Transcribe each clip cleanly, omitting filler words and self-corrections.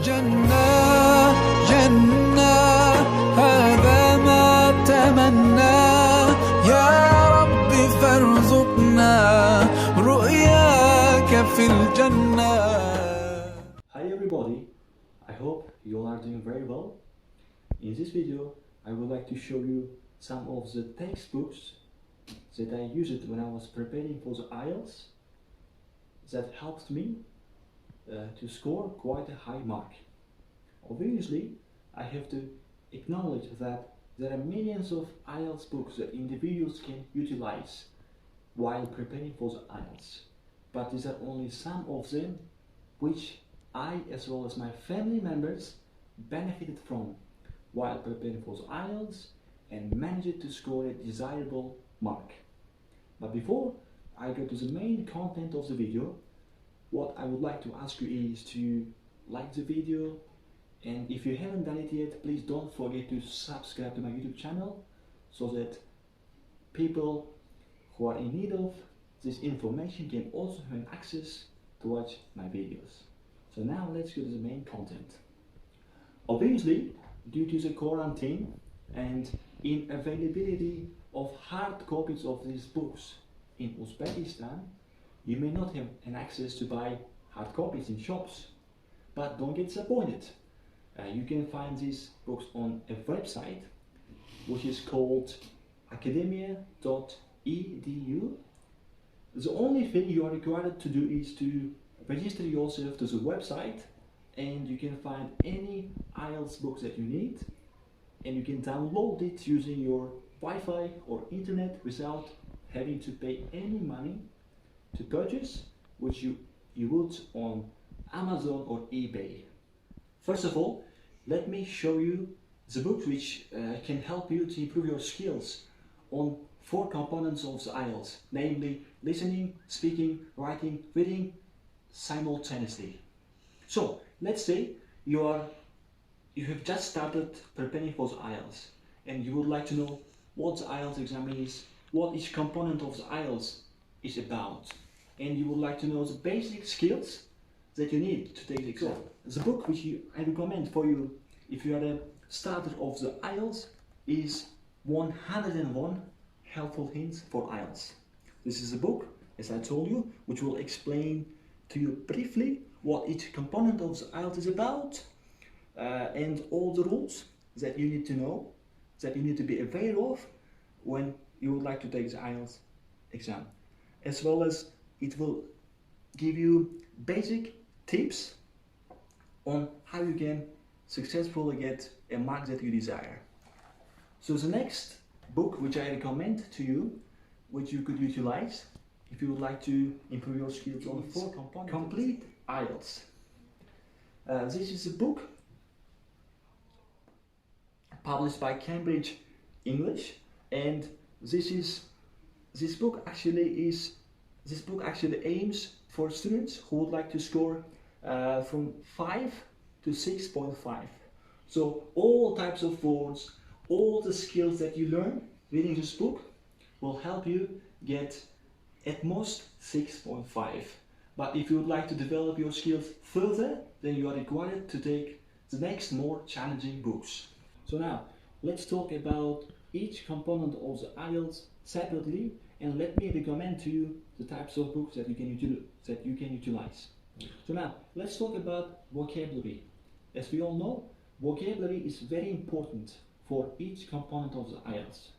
جنة جنة هذا ما تمنى يا رب فارزقنا رؤياك في الجنة. Hi everybody, I hope you all are doing very well. In this video I would like to show you some of the textbooks that I used when I was preparing for the IELTS that helped me to score quite a high mark. Obviously, I have to acknowledge that there are millions of IELTS books that individuals can utilize while preparing for the IELTS, but these are only some of them which I, as well as my family members, benefited from while preparing for the IELTS and managed to score a desirable mark. But before I go to the main content of the video, what I would like to ask you is to like the video, and if you haven't done it yet, please don't forget to subscribe to my YouTube channel so that people who are in need of this information can also have access to watch my videos. So now let's go to the main content. Obviously, due to the quarantine and inavailability of hard copies of these books in Uzbekistan, you may not have an access to buy hard copies in shops, but don't get disappointed. You can find these books on a website which is called academia.edu. The only thing you are required to do is to register yourself to the website, and you can find any IELTS books that you need, and you can download it using your Wi-Fi or internet without having to pay any money to purchase, which you would on Amazon or eBay. First of all, let me show you the books which can help you to improve your skills on 4 components of the IELTS, namely listening, speaking, writing, reading simultaneously. So let's say you have just started preparing for the IELTS and you would like to know what the IELTS exam is, what each component of the IELTS is about, and you would like to know the basic skills that you need to take the exam. The book which I recommend for you if you are a starter of the IELTS is 101 Helpful Hints for IELTS. This is a book, as I told you, which will explain to you briefly what each component of the IELTS is about, and all the rules that you need to know, that you need to be aware of when you would like to take the IELTS exam, as well as it will give you basic tips on how you can successfully get a mark that you desire. So the next book which I recommend to you, which you could utilize if you would like to improve your skills on 4 components, Complete IELTS. This is a book published by Cambridge English, and this book actually aims for students who would like to score from 5 to 6.5. So all types of words, all the skills that you learn reading this book will help you get at most 6.5. But if you would like to develop your skills further, then you are required to take the next more challenging books. So now let's talk about each component of the IELTS separately, and let me recommend to you the types of books that you can utilize. So now let's talk about vocabulary. As we all know, vocabulary is very important for each component of the IELTS.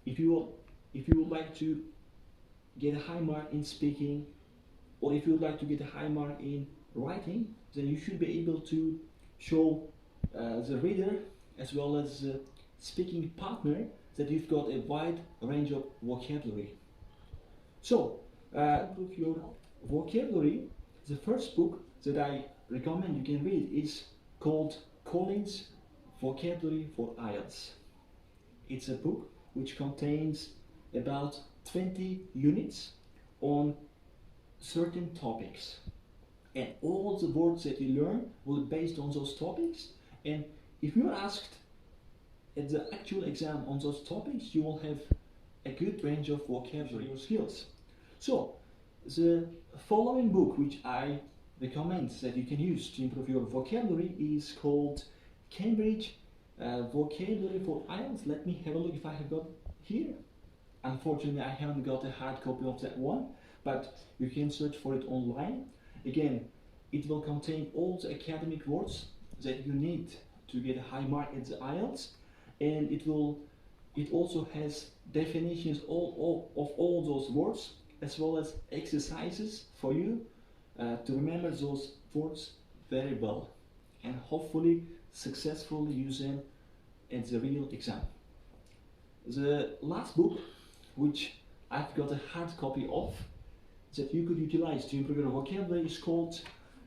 If you would like to get a high mark in speaking, or if you would like to get a high mark in writing, then you should be able to show the reader as well as the speaking partner that you've got a wide range of vocabulary. So, to improve your vocabulary, the first book that I recommend you can read is called Colleens Vocabulary for IELTS. It's a book which contains about 20 units on certain topics, and all the words that you learn will be based on those topics, and if you are asked at the actual exam on those topics, you will have a good range of vocabulary skills. So the following book which I the comments that you can use to improve your vocabulary is called Cambridge Vocabulary for IELTS. Let me have a look if I have got here. Unfortunately, I haven't got a hard copy of that one, but you can search for it online. Again, it will contain all the academic words that you need to get a high mark at the IELTS, and it also has definitions of all those words, as well as exercises for you to remember those words very well and hopefully successfully use them at the real exam. The last book, which I've got a hard copy of, that you could utilize to improve your vocabulary, is called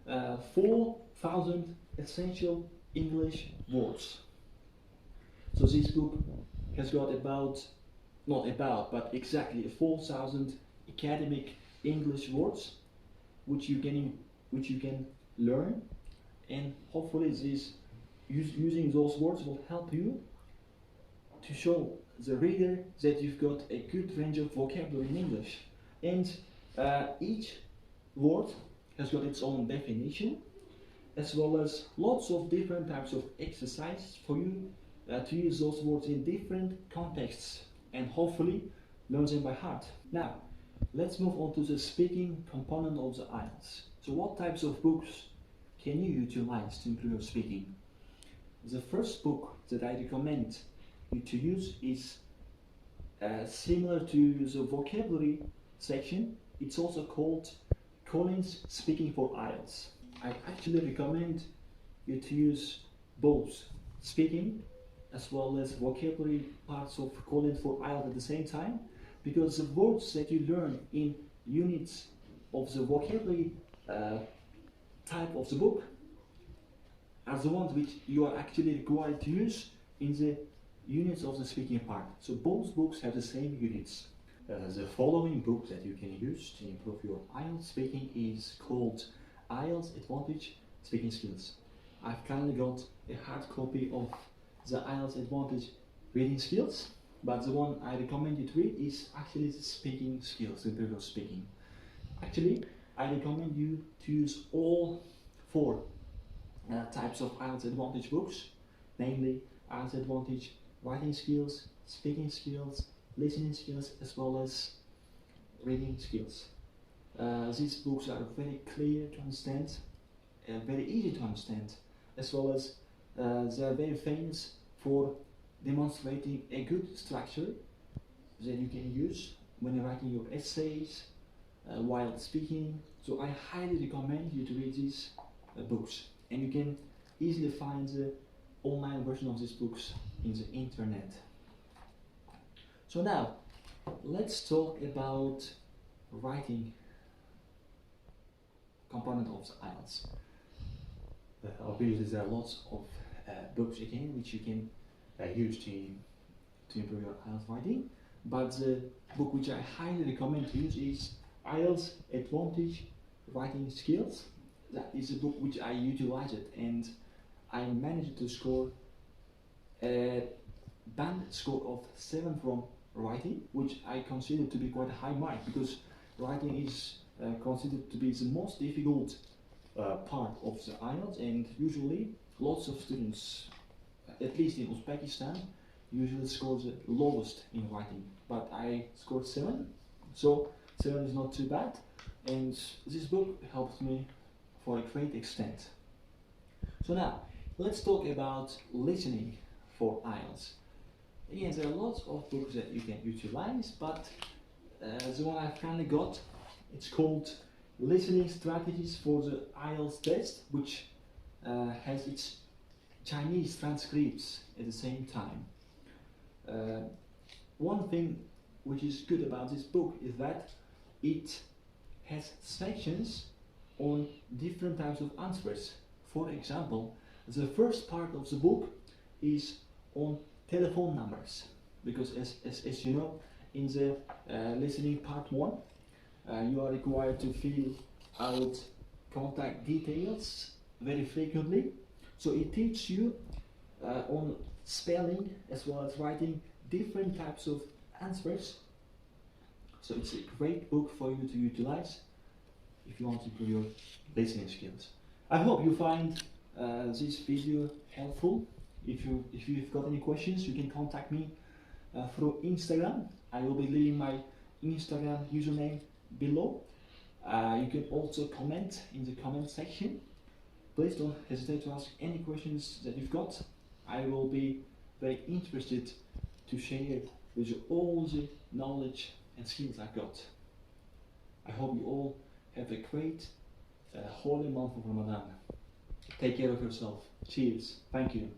4,000 Essential English Words. So this book has got but exactly 4,000 academic English words which you can learn, and hopefully using those words will help you to show the reader that you've got a good range of vocabulary in English. And each word has got its own definition, as well as lots of different types of exercises for you to use those words in different contexts and hopefully learn them by heart. Now, let's move on to the speaking component of the IELTS. So what types of books can you utilize to improve your speaking? The first book that I recommend you to use is similar to the vocabulary section. It's also called Colleens Speaking for IELTS. I actually recommend you to use both speaking as well as vocabulary parts of Colleens for IELTS at the same time, because the words that you learn in units of the vocabulary type of the book are the ones which you are actually required to use in the units of the speaking part. So both books have the same units. The following book that you can use to improve your IELTS speaking is called IELTS Advantage Speaking Skills. I've currently got a hard copy of the IELTS Advantage Reading Skills, but the one I recommend you to read is actually the speaking skills, the improve your speaking. Actually, I recommend you to use all four types of IELTS Advantage books, namely IELTS Advantage Writing Skills, Speaking Skills, Listening Skills, as well as Reading Skills. These books are very clear to understand, very easy to understand, as well as they are very famous for demonstrating a good structure that you can use when you're writing your essays while speaking. So I highly recommend you to read these books, and you can easily find the online version of these books in the internet. So now, let's talk about writing component of the IELTS. Obviously, there are lots of books again which you can use to improve your IELTS writing, but the book which I highly recommend to use is IELTS Advantage Writing Skills. That is a book which I utilized, and I managed to score a band score of 7 from writing, which I consider to be quite a high mark, because writing is considered to be the most difficult part of the IELTS, and usually lots of students, at least in Uzbekistan, usually score the lowest in writing, but I scored 7, so 7 is not too bad, and this book helped me for a great extent. So now, let's talk about listening for IELTS. Again, there are lots of books that you can utilize, but the one I've currently got, it's called Listening Strategies for the IELTS Test, which has its Chinese transcripts at the same time. One thing which is good about this book is that it has sections on different types of answers. For example, the first part of the book is on telephone numbers, because as you know, in the listening part 1, you are required to fill out contact details very frequently. So it teaches you on spelling as well as writing different types of answers. So it's a great book for you to utilize if you want to improve your listening skills. I hope you find this video helpful. If you've got any questions, you can contact me through Instagram. I will be leaving my Instagram username below. You can also comment in the comment section. Please don't hesitate to ask any questions that you've got. I will be very interested to share with you all the knowledge and skills I've got. I hope you all have a great holy month of Ramadan. Take care of yourself. Cheers. Thank you.